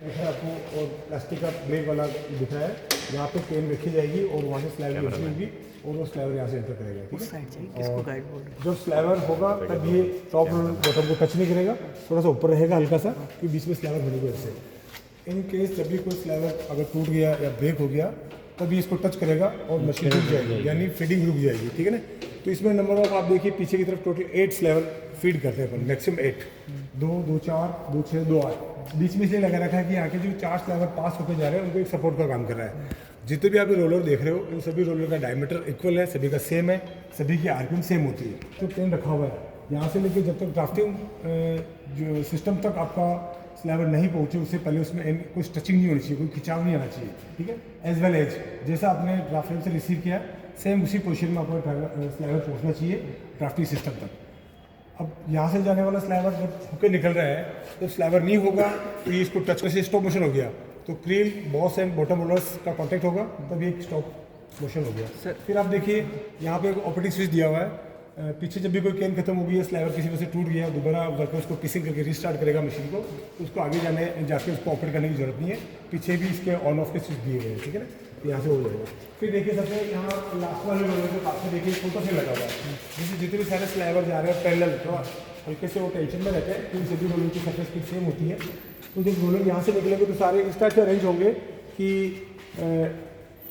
दिख रहा है आपको और प्लास्टिक का ब्रेक वाला दिख रहा है। यहाँ पे पेन रखी जाएगी और वहाँ से स्लैब रखी होगी और वो स्लैबर यहाँ से एंटर करेगा, ठीक है। और जब स्लैबर होगा तब ये टॉप बॉटम को टच नहीं करेगा, थोड़ा सा ऊपर रहेगा हल्का सा, कि बीच में स्लैबर बनेगा इससे। इन केस जब भी कोई स्लैबर अगर टूट गया या ब्रेक हो गया तभी इसको टच करेगा और मशीन रुक जाएगी, यानी फीडिंग रुक जाएगी, ठीक है ना। तो इसमें नंबर ऑफ आप देखिए पीछे की तरफ टोटल 8 स्लैबर फीड करते हैं अपन, मैक्सिमम 8, 2, 2, 4, 2, 6, 2, 8। बीच में इसलिए लगा रखा है कि यहाँ के जो 4 स्लैबर पास होकर जा रहे हैं उनको एक सपोर्ट का काम कर रहा है। जितने भी आप रोलर देख रहे हो इन सभी रोलर का डायमीटर इक्वल है, सभी का सेम है, सभी की आरपीएम सेम होती है। तो पेन रखा हुआ है यहाँ से लेके जब तक ड्राफ्टिंग जो सिस्टम तक आपका स्लैबर नहीं पहुँचे उससे पहले उसमें कोई टचिंग नहीं होनी चाहिए, कोई खिंचाव नहीं आना चाहिए, ठीक है। एज वेल एज जैसा आपने ड्राफ्टिंग से रिसीव किया सेम उसी पोजीशन में आपको स्लैबर पहुँचना चाहिए ड्राफ्टिंग सिस्टम तक। अब यहाँ से जाने वाला स्लैबर जब होके निकल रहा है तो स्लैबर नहीं होगा तो ये इसको टच करके स्टॉप मोशन हो गया, तो krill boss and bottom rollers का कांटेक्ट होगा तब ये स्टॉप मोशन हो गया सर। फिर आप देखिए यहाँ पे एक ऑपरेटिंग स्विच दिया हुआ है। पीछे जब भी कोई केन खत्म हो गई है, स्लैबर किसी वजह से टूट गया, दोबारा वर्कर उसको पिसिंग करके रिस्टार्ट करेगा मशीन को, तो उसको आगे जाके उसको ऑपरेट करने की जरूरत नहीं है। पीछे भी इसके ऑन ऑफ के स्विच दिए गए हैं, ठीक है ना, तो यहाँ से हो जाएगा। फिर देखिए सबसे यहाँ लास्ट वाले रोलर के पास में देखिए फोटो से लगा हुआ है, जैसे जितने भी सारे स्लैबर जा रहे हैं पैरेलल, थोड़ा हल्के से वो टेंशन में रहते हैं क्योंकि सभी रोलर की सरफेस की सेम होती है। तो जब रोलर यहाँ से निकलेंगे तो सारे इस टाइप से अरेंज होंगे कि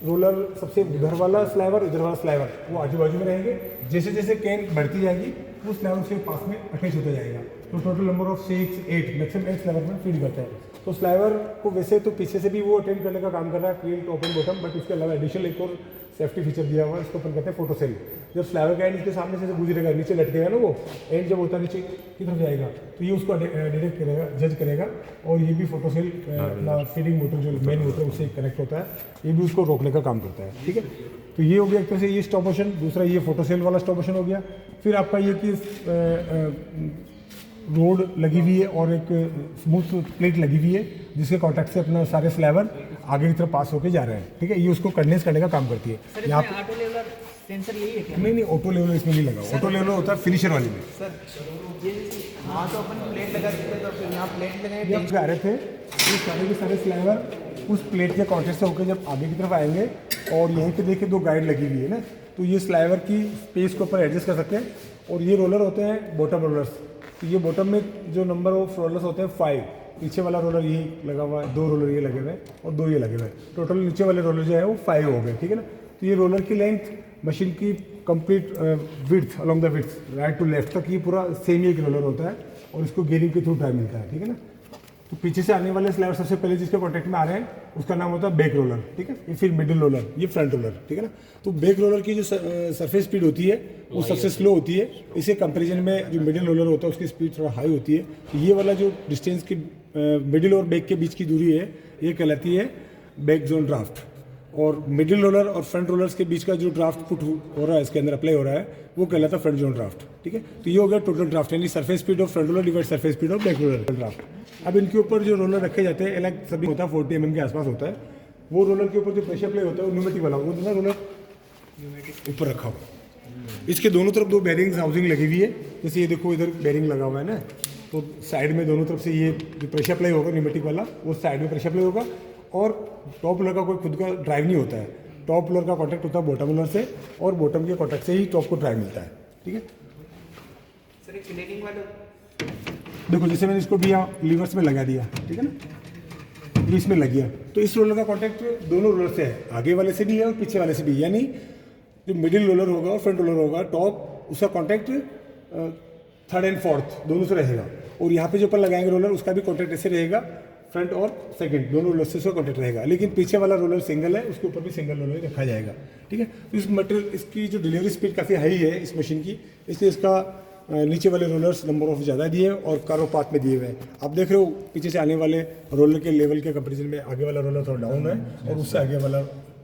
रोलर सबसे उधर वाला स्लैबर इधर वाला स्लैबर वो आजू बाजू में रहेंगे। जैसे जैसे कैन बढ़ती जाएगी वो स्लैबर उसके पास में अटैच होता जाएगा। तो टोटल नंबर ऑफ 6, 8 मैक्सिमम 8 स्लैबर में फीड करता है। तो स्लैबर को वैसे तो पीछे से भी वो अटेंड करने का काम कर रहा है, krill top and bottom, but उसके अलावा एडिशनल एक और सेफ्टी फीचर दिया हुआ है, इसको अपन कहते हैं फोटो सेल। जब स्लैबर का एंड इसके सामने से गुजरेगा, नीचे लटकेगा ना वो एंड, जब होता है नीचे की तरफ जाएगा तो ये उसको डिटेक्ट करेगा, जज करेगा, और ये भी फोटो सेल फीडिंग मोटर जो मेन मोटर उससे कनेक्ट होता है, ये भी उसको रोकने का काम करता है, ठीक है। तो ये हो गया एक तरह से ये स्टॉप मोशन, दूसरा ये फोटो सेल वाला स्टॉप मोशन हो गया। फिर आपका ये कि रोड लगी हुई है और एक स्मूथ प्लेट लगी हुई है जिसके कॉन्टैक्ट से अपना सारे स्लैबर आगे की तरफ पास होके जा रहे हैं, ठीक है। ये उसको कंडेंस करने का काम करती है। यहाँ पे ऑटो लेवलर सेंसर यही है क्या? नहीं, ऑटो लेवलर इसमें नहीं लगा। ऑटो लेवलर होता है फिनिशर वाली में सर ये हाँ, तो अपन प्लेट लगा देते हैं, तो फिर यहाँ प्लेट लगाए जब जा रहे थे ये सारे के सारे स्लैबर उस प्लेट के कॉन्टैक्ट से होकर जब आगे की तरफ आएंगे, और यहीं पे देखिए 2 गाइड लगी हुई है ना, तो ये स्लैबर की स्पेस के ऊपर एडजस्ट कर सकते हैं। और ये रोलर होते हैं बॉटम रोलर्स, तो ये बॉटम में जो नंबर ऑफ रोलर्स होते हैं 5, पीछे वाला रोलर यही लगा हुआ है, 2 रोलर ये लगे हुए हैं और 2 ये लगे हुए हैं, टोटल नीचे वाले रोलर जो है वो 5 हो गए, ठीक है ना। तो ये रोलर की लेंथ मशीन की complete width along the width right to left तक ये पूरा सेम ही एक रोलर होता है और इसको गेयरिंग के थ्रू टाइम मिलता है, ठीक है ना। तो पीछे से आने वाले स्लैबर सबसे पहले जिसके कॉन्टैक्ट में आ रहे हैं उसका नाम होता है बैक रोलर, ठीक है। ये फिर मिडिल रोलर, ये फ्रंट रोलर, ठीक है ना। तो बैक रोलर की जो सरफेस स्पीड होती है वो सबसे स्लो होती है, इसे कंपैरिजन में जो मिडिल रोलर होता है उसकी स्पीड थोड़ा हाई होती है। तो ये वाला जो डिस्टेंस की मिडिल और बैक के बीच की दूरी है ये कहलाती है बैक जोन ड्राफ्ट, और मिडिल रोलर और फ्रंट रोलर्स के बीच का जो ड्राफ्ट पुट हो रहा है, इसके अंदर अप्लाई हो रहा है, वो कहलाता है फ्रंट जोन ड्राफ्ट, ठीक है। तो ये हो गया टोटल ड्राफ्ट, यानी surface speed of front roller divide surface speed of back roller draft. अब इनके ऊपर जो रोलर रखे जाते हैं अलग सभी होता है, 40 mm के आसपास होता है। वो रोलर के ऊपर जो प्रेशर अप्लाई होता है वो न्यूमेटिक वाला, वो ना रोलर ऊपर रखा हुआ। इसके दोनों तरफ 2 बेरिंग्स हाउसिंग लगी हुई है, जैसे ये देखो इधर बेरिंग लगा हुआ है ना, तो साइड में दोनों तरफ से ये जो प्रेशर अप्लाई होगा न्यूमेटिक वाला वो साइड में प्रेशर अप्लाई होगा। और टॉप रोलर का कोई खुद का ड्राइव नहीं होता है, टॉप रोलर का कॉन्टैक्ट होता है बॉटम रोलर से, और बॉटम के कॉन्टैक्ट से ही टॉप को ड्राइव मिलता है, ठीक है। सर एक प्लेटिंग वाला देखो जैसे मैंने इसको भी यहाँ लीवर्स में लगा दिया, ठीक है ना, ये इसमें लग गया, तो इस रोलर का कॉन्टैक्ट दोनों रोलर से है, आगे वाले से भी है और पीछे वाले से भी, यानी जो मिडिल रोलर होगा और फ्रंट रोलर होगा टॉप, उसका कॉन्टैक्ट 3rd एंड 4th दोनों से रहेगा। और यहाँ पे जो ऊपर लगाएंगे रोलर उसका भी कॉन्टैक्ट ऐसे रहेगा, फ्रंट और सेकंड दोनों रोलर से उसका कॉन्टैक्ट रहेगा। लेकिन पीछे वाला रोलर सिंगल है, उसके ऊपर भी सिंगल रोलर रखा जाएगा, ठीक है। तो इस मटेरियल इसकी जो डिलीवरी स्पीड काफ़ी हाई है इस मशीन की, इसलिए इसका नीचे वाले रोलर्स नंबर ऑफ ज़्यादा दिए और कारो पाथ में दिए हुए हैं। आप देख रहे हो पीछे से आने वाले रोलर के लेवल के कंपेरिजन में आगे वाला रोलर थोड़ा डाउन है और उससे आगे वाला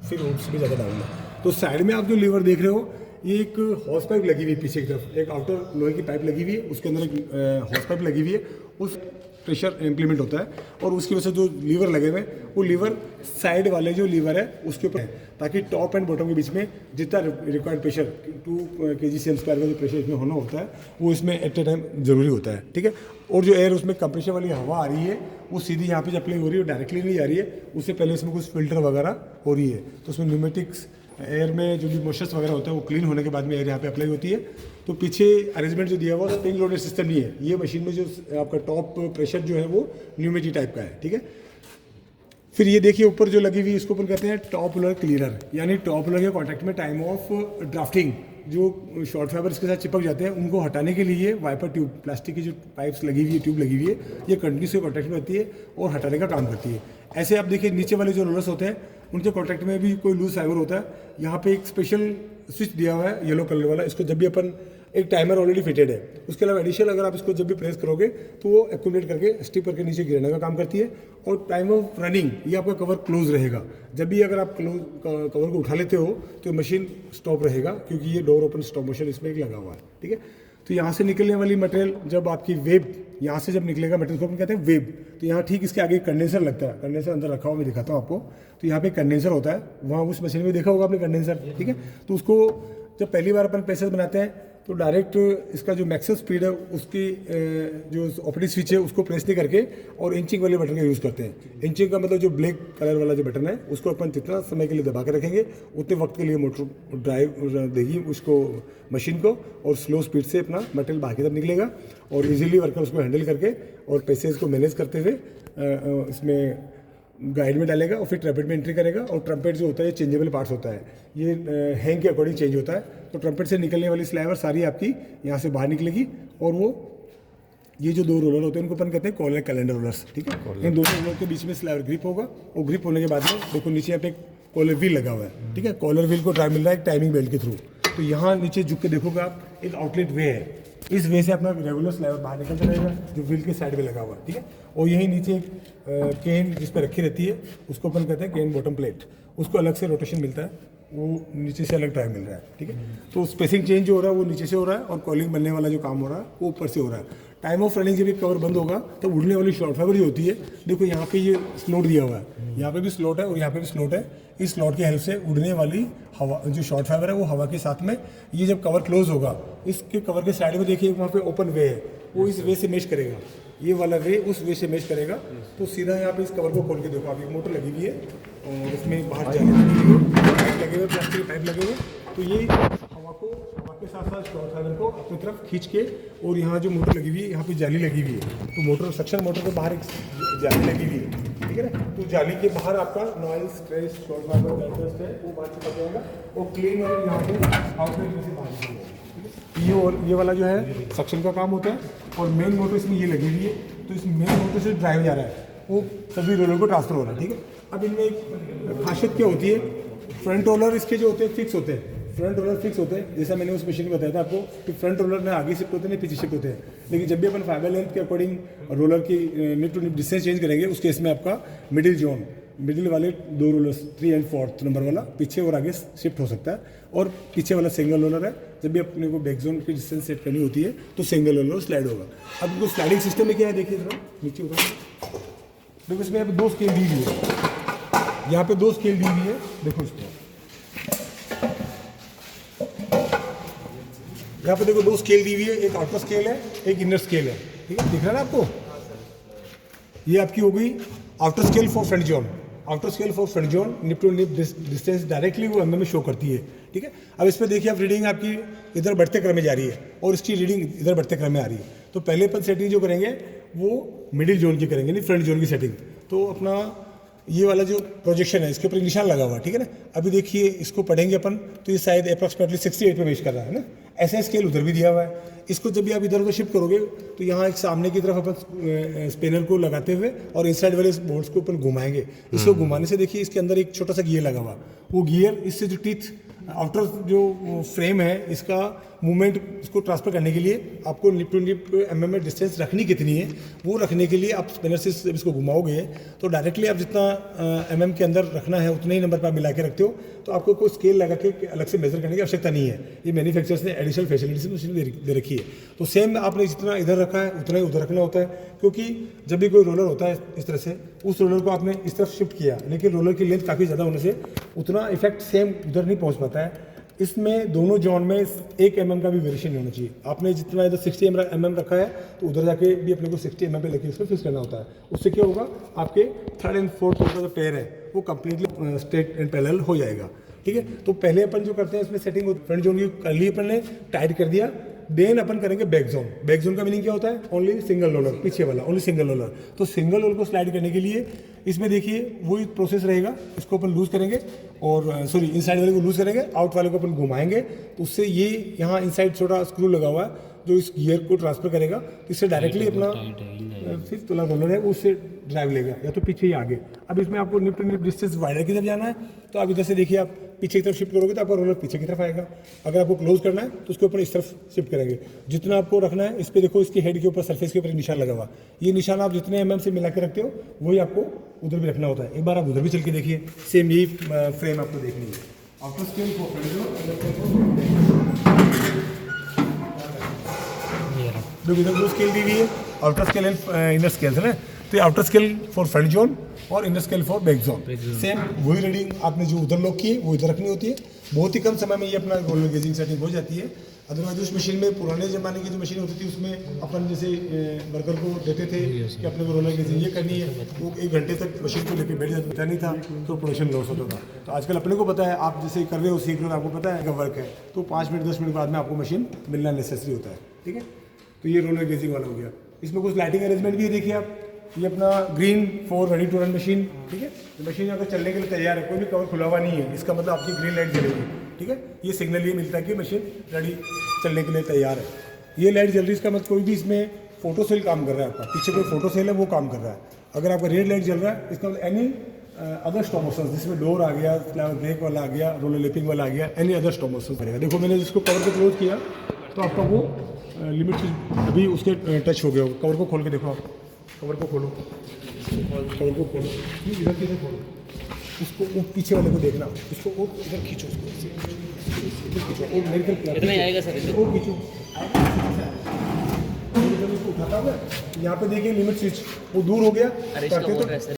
फिर उससे भी ज़्यादा डाउन है। तो साइड में आप जो लीवर देख रहे हो ये एक हॉर्स पाइप लगी हुई है पीछे की तरफ, एक आउटर लोहे की पाइप लगी हुई है, उसके अंदर एक हॉर्स पाइप लगी हुई है, उस प्रेशर इम्प्लीमेंट होता है और उसकी वजह से जो लीवर लगे हुए हैं वो लीवर साइड वाले जो लीवर है उसके ऊपर है, ताकि टॉप एंड बॉटम के बीच में जितना रिक्वायर्ड प्रेशर 2 kg/cm² का जो प्रेशर इसमें होना होता है वो इसमें एट ए टाइम ज़रूरी होता है, ठीक है। और जो एयर उसमें कंप्रेशर वाली हवा आ रही है वो सीधी यहाँ पे जब अप्लाई हो रही है, डायरेक्टली नहीं आ रही है, उससे पहले इसमें कुछ फिल्टर वगैरह हो रही है। तो उसमें न्यूमेटिक्स एयर में जो भी मॉइस्चर वगैरह होता है वो क्लीन होने के बाद में एयर यहाँ पे अप्लाई होती है। तो पीछे अरेंजमेंट जो दिया हुआ है स्प्रिंग लोडेड सिस्टम नहीं है, ये मशीन में जो आपका टॉप प्रेशर जो है वो न्यूमेटिक टाइप का है, ठीक है। फिर ये देखिए ऊपर जो लगी हुई इसको अपन कहते हैं टॉप रोलर क्लीनर, यानी टॉप रोलर के कॉन्टैक्ट में टाइम ऑफ ड्राफ्टिंग जो शॉर्ट फाइबर इसके साथ चिपक जाते हैं उनको हटाने के लिए वाइपर ट्यूब, प्लास्टिक की जो पाइप्स लगी हुई है, ट्यूब लगी हुई है, ये कंटिन्यूस कॉन्टैक्ट में रहती है और हटाने का काम करती है। ऐसे आप देखिए नीचे वाले जो रोलर्स होते हैं उनके कॉन्टैक्ट में भी कोई लूज फाइबर होता है, यहाँ पे एक स्पेशल स्विच दिया हुआ है येलो कलर वाला, इसको जब भी अपन एक टाइमर ऑलरेडी फिटेड है, उसके अलावा एडिशनल अगर आप इसको जब भी प्रेस करोगे तो वो एक्यूमुलेट करके स्टिप करके नीचे गिराने का काम करती है। और टाइम ऑफ रनिंग ये आपका कवर क्लोज रहेगा, जब भी अगर आप कवर को उठा लेते हो तो मशीन स्टॉप रहेगा, क्योंकि ये डोर ओपन स्टॉप मोशन इसमें एक लगा हुआ है, ठीक है। तो यहाँ से निकलने वाली मटेरियल जब आपकी वेब यहाँ से जब निकलेगा मटेरियल को अपन कहते हैं वेब, तो यहाँ ठीक इसके आगे कंडेंसर लगता है, कंडेंसर अंदर रखा हुआ मैं दिखाता हूँ आपको। तो यहाँ पे कंडेंसर होता है, वहाँ उस मशीन में देखा होगा आपने कंडेंसर, ठीक है। तो उसको जब पहली बार अपन प्रेसेस बनाते हैं तो डायरेक्ट इसका जो मैक्सिमम स्पीड है उसकी जो ऑपरेटिंग स्विच है उसको प्रेस नहीं करके और इंचिंग वाले बटन का यूज़ करते हैं। इंचिंग का मतलब जो ब्लैक कलर वाला जो बटन है उसको अपन जितना समय के लिए दबा के रखेंगे उतने वक्त के लिए मोटर ड्राइव देगी उसको मशीन को, और स्लो स्पीड से अपना मटेरियल बाहर की तरफ निकलेगा और इजीली वर्कर उसको हैंडल करके और पैसेज को मैनेज करते हुए इसमें गाइड में डालेगा और फिर ट्रम्पेट में एंट्री करेगा। और ट्रम्पेट जो होता है ये चेंजेबल पार्ट्स होता है, ये हैंग के अकॉर्डिंग चेंज होता है। तो ट्रम्पेट से निकलने वाली स्लाइवर सारी आपकी यहाँ से बाहर निकलेगी और वो ये जो 2 रोलर होते हैं उनको अपन कहते हैं कॉलर कैलेंडर रोलर्स, ठीक है। इन दोनों रोलर के बीच में स्लाइवर ग्रिप होगा और ग्रिप होने के बाद में देखो नीचे यहाँ पे कॉलर व्हील लगा हुआ है, ठीक है। कॉलर व्हील को ड्राइव मिल रहा है एक टाइमिंग बेल्ट के थ्रू। तो यहाँ नीचे झुक के देखोगे आप एक आउटलेट वे है, इस वे से अपना रेगुलर स्लाइवर बाहर निकलता रहेगा जो व्हील के साइड में लगा हुआ है, ठीक है। और यही नीचे एक केन जिस पर रखी रहती है उसको अपन कहते हैं केन बॉटम प्लेट, उसको अलग से रोटेशन मिलता है, वो नीचे से अलग ड्राइव मिल रहा है, ठीक है। तो स्पेसिंग चेंज जो हो रहा है वो नीचे से हो रहा है और कॉलिंग बनने वाला जो काम हो रहा है वो ऊपर से हो रहा है। टाइम ऑफ रनिंग जब भी कवर बंद होगा तो उड़ने वाली शॉर्ट फाइबर जो होती है, देखो यहाँ पे ये स्लॉट दिया हुआ है, यहाँ पे भी स्लॉट है और यहाँ पे भी स्लॉट है। इस स्लॉट की हेल्प से उड़ने वाली हवा जो शॉर्ट फाइबर है वो हवा के साथ में ये जब कवर क्लोज होगा इसके कवर के साइड में देखिए वहाँ पे ओपन वे है, वो इस वे से मैच करेगा, ये वाला वे उस वे से मैच करेगा। तो सीधा यहाँ पे इस कवर को खोल के देखो, अभी मोटर लगी हुई है और इसमें बाहर जाली लगी हुई है, पाइप लगे हुए, प्लास्टिक के पाइप लगे हुए। तो ये हवा के साथ साथ शॉर्ट फाइबर को अपनी तरफ खींच के, और यहाँ जो मोटर लगी हुई है यहाँ पे जाली लगी हुई है, तो मोटर सक्शन मोटर के बाहर एक जाली लगी हुई है, ठीक है ना। तो जाली के बाहर आपका noise stress short fibre digest है वो बाहर चिपक जाएगा और क्लीन और यहाँ पे आउटलेट में से बाहर निकलेगा। ये और ये वाला जो है सक्शन का काम होता है और मेन मोटर इसमें ये लगी हुई है, तो इस मेन मोटर से ड्राइव जा रहा है, वो सभी रोलर को ट्रांसफर हो रहा है, ठीक है। अब इनमें एक खासियत क्या होती है, फ्रंट रोलर इसके जो होते हैं फिक्स होते हैं, फ्रंट रोलर फिक्स होते हैं, जैसा मैंने उस मशीन में बताया था आपको कि फ्रंट रोलर में आगे शिफ्ट होते हैं पीछे शिफ्ट होते हैं। लेकिन जब भी अपन फाइबर लेंथ के अकॉर्डिंग रोलर की need to need distance change करेंगे उस केस में आपका मिडिल जोन, मिडिल वाले 2 रोलर्स 3 और 4 नंबर वाला पीछे और आगे शिफ्ट हो सकता है, और पीछे वाला सिंगल रोलर है, जब भी अपने को बैक जोन की डिस्टेंस सेट करनी होती है तो सिंगल रोलर स्लाइड होगा। अब इनको स्लाइडिंग सिस्टम में क्या है देखिए जरा नीचे उतर, देखो इसमें यहाँ पे 2 स्केल दी हुई है, यहाँ पे 2 स्केल दी हुई है, देखो इसमें यहाँ पे देखो 2 स्केल दी हुई है, एक आउटर स्केल है एक इनर स्केल है, ठीक है, दिख रहा है ना आपको। ये आपकी हो गई outer scale for front zone, outer scale for front zone nip to nip distance directly वो अंदर में शो करती है, ठीक है। अब इस पर देखिए आप रीडिंग आपकी इधर बढ़ते क्रम में जा रही है और इसकी रीडिंग इधर बढ़ते क्रम में आ रही है। तो पहले अपन सेटिंग जो करेंगे वो मिडिल जोन की करेंगे, नहीं फ्रंट जोन की सेटिंग। तो अपना ये वाला जो प्रोजेक्शन है इसके ऊपर निशान लगा हुआ है, ठीक है ना। अभी देखिए इसको पढ़ेंगे अपन तो ये शायद अप्रॉक्सीमेटली 68 पे मेश कर रहा है ना, ऐसा स्केल उधर भी दिया हुआ है। इसको जब भी आप इधर उधर शिफ्ट करोगे तो यहाँ एक सामने की तरफ अपन स्पिनर को लगाते हुए और इनसाइड वाले बोर्ड्स को अपन घुमाएंगे। इसको घुमाने से देखिए इसके अंदर एक छोटा सा गियर लगा हुआ, वो गियर इससे जो टीथ आउटर जो फ्रेम है इसका मूवमेंट इसको ट्रांसफर करने के लिए आपको लिप टू लिप mm में डिस्टेंस रखनी कितनी है, वो रखने के लिए आप स्पिनर से जब इसको घुमाओगे तो डायरेक्टली आप जितना mm के अंदर रखना है उतने ही नंबर पर आप मिला के रखते हो, तो आपको कोई स्केल लगा के अलग से मेजर करने की आवश्यकता नहीं है। ये मैन्युफैक्चरर्स ने एडिशनल फैसिलिटीज मशीन दे रखी है। तो सेम आपने जितना इधर रखा है उतना ही उधर रखना होता है, क्योंकि जब भी कोई रोलर होता है इस तरह से, उस रोलर को आपने इस तरफ शिफ्ट किया, लेकिन रोलर की लेंथ काफ़ी ज़्यादा होने से उतना इफेक्ट सेम उधर नहीं पहुँच पाता है। इसमें दोनों जॉन में 1 mm का भी वेरिएशन नहीं होना चाहिए। आपने जितना इधर 60 mm रखा है तो उधर जाके भी अपने को 60 mm पे लेके उसको फिक्स करना होता है। उससे क्या होगा, आपके 3rd and 4th का जो पेयर है वो कंप्लीटली स्ट्रेट एंड पैरेलल हो जाएगा। ठीक है, तो पहले अपन जो करते हैं इसमें सेटिंग फ्रंट जोन की कर ली, अपन ने टाइट कर दिया, देन अपन करेंगे बैक जोन। बैक जोन का मीनिंग क्या होता है, ओनली सिंगल रोलर, पीछे वाला ओनली सिंगल रोलर। तो सिंगल रोलर को स्लाइड करने के लिए इसमें देखिए वही प्रोसेस रहेगा, इसको अपन लूज करेंगे और सॉरी इनसाइड वाले को लूज करेंगे, आउट वाले को अपन घुमाएंगे, तो उससे ये यहाँ इनसाइड छोटा स्क्रू लगा हुआ है जो इस गियर को ट्रांसफर करेगा, तो इससे डायरेक्टली अपना 5th वाला रोलर है वो उससे ड्राइव लेगा, या तो पीछे ही आगे। अब इसमें आपको निप टू निप डिस्टेंस वाइडर की तरफ जाना है, तो आप इधर से देखिए आप पीछे की तरफ शिफ्ट करोगे तो आपका रोलर पीछे की तरफ आएगा। अगर आपको क्लोज करना है तो उसके ऊपर इस तरफ शिफ्ट करेंगे। जितना आपको रखना है इस पर देखो, इसकी हेड के ऊपर सरफेस के ऊपर निशान लगा हुआ, ये निशान आप जितने mm से मिला के रखते हो वही आपको उधर भी रखना होता है। एक बार आप उधर भी चल के देखिए, सेम यही फ्रेम आपको देखनी है। आफ्टर स्केल जो इधर दो स्केल दी हुई है, outer scale and inner scale है ना, तो ये outer scale for front zone और inner scale for back zone. Same वही रीडिंग आपने जो उधर लॉक की है वो इधर रखनी होती है। बहुत ही कम समय में ये अपना रोलर गेजिंग सेटिंग हो जाती है। अदरवाइज उस मशीन में पुराने ज़माने की जो मशीन होती थी उसमें अपन जैसे वर्कर को देते थे कि अपने को रोलर गेजिंग ये करनी है, वो 1 घंटे तक मशीन को लेकर बैठ जाता नहीं था, तो प्रोडक्शन लॉस होता था। तो आजकल अपने को पता है, आप जैसे कर रहे हो सीख रहे हो, आपको पता है अगर वर्क है तो 5 मिनट 10 मिनट बाद में आपको मशीन मिलना नेसेसरी होता है। ठीक है, तो ये रोलर गेजिंग वाला हो गया। इसमें कुछ लाइटिंग अरेंजमेंट भी है, देखिए आप, ये अपना green for ready to run machine. ठीक है, मशीन अगर चलने के लिए तैयार है, कोई भी कवर खुला हुआ नहीं है, इसका मतलब आपकी ग्रीन लाइट जलेगी। ठीक है, ये सिग्नल ये मिलता है कि मशीन रेडी चलने के लिए तैयार है। ये लाइट जल रही है, इसका मतलब कोई भी इसमें फोटो सेल काम कर रहा है, आपका पीछे कोई फोटो सेल है वो काम कर रहा है। अगर आपका रेड लाइट जल रहा है इसका मतलब एनी अदर स्टॉप मोशन, जिसमें डोर आ गया, ब्रेक वाला आ गया, रोलर लिपिंग वाला आ गया, एनी अदर स्टॉप मोशन करेगा। देखो मैंने जिसको कवर को क्लोज किया तो आपका वो लिमिट अभी उसके टच हो गया। कवर को खोल के देखो, आप कवर को खोलो, कवर को खोलो, इधर किधर खोलो, उसको वो पीछे वाले को देखना, उसको वो इधर खींचो, उसको खींचो, और मेरे कितना आएगा सर, वो खींचो, उसको उठाता हुआ यहाँ पे देखिए लिमिट स्विच वो दूर हो गया, करते तो